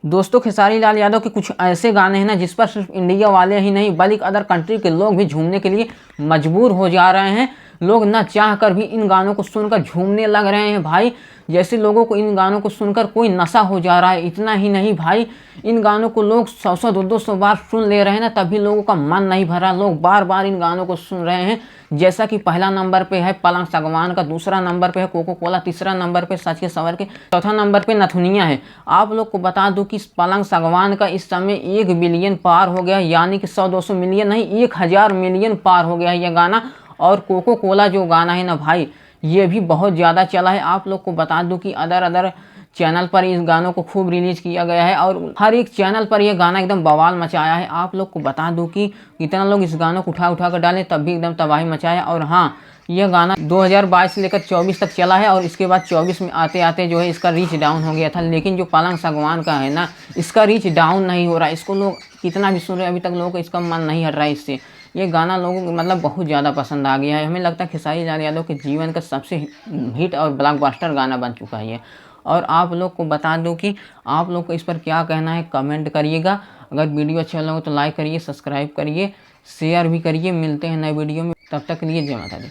दोस्तों खेसारी लाल यादव के कुछ ऐसे गाने हैं ना जिस पर सिर्फ इंडिया वाले ही नहीं बल्कि अदर कंट्री के लोग भी झूमने के लिए मजबूर हो जा रहे हैं। लोग ना चाह कर भी इन गानों को सुनकर झूमने लग रहे हैं भाई। जैसे लोगों को इन गानों को सुनकर कोई नशा हो जा रहा है। इतना ही नहीं भाई, इन गानों को लोग 100-100 200 बार सुन ले रहे हैं ना, तभी लोगों का मन नहीं भरा। लोग बार बार इन गानों को सुन रहे हैं। जैसा कि पहला नंबर पे है पलंग सागवान का, दूसरा नंबर पे है कोको कोला, तीसरा नंबर पे सच के सवर के, चौथा नंबर पे नथुनिया है। आप लोग को बता दूं कि पलंग सागवान का इस समय 1 बिलियन पार हो गया, यानी कि 100-200 मिलियन नहीं 1000 मिलियन पार हो गया है यह गाना। और कोको कोला जो गाना है ना भाई, ये भी बहुत ज़्यादा चला है। आप लोग को बता दूं कि अदर चैनल पर इस गानों को खूब रिलीज किया गया है और हर एक चैनल पर यह गाना एकदम बवाल मचाया है। आप लोग को बता दूं कि कितना लोग इस गानों को उठा कर डाले तब भी एकदम तबाही मचाया। और हाँ, यह गाना 2022 से लेकर 24 तक चला है और इसके बाद 24 में आते आते जो है इसका रीच डाउन हो गया था। लेकिन जो पलंग सागवान का है ना, इसका रीच डाउन नहीं हो रहा। इसको लोग कितना भी सुन रहे, अभी तक लोगों को इसका मन नहीं हट रहा है इससे। ये गाना लोगों को मतलब बहुत ज़्यादा पसंद आ गया है। हमें लगता है खेसारी लाल यादव के जीवन का सबसे हिट और ब्लॉकबस्टर गाना बन चुका है ये। और आप लोग को बता दूं कि आप लोग को इस पर क्या कहना है, कमेंट करिएगा। अगर वीडियो अच्छा लगा तो लाइक करिए, सब्सक्राइब करिए, शेयर भी करिए। मिलते हैं नए वीडियो में, तब तक के लिए जय माता दी।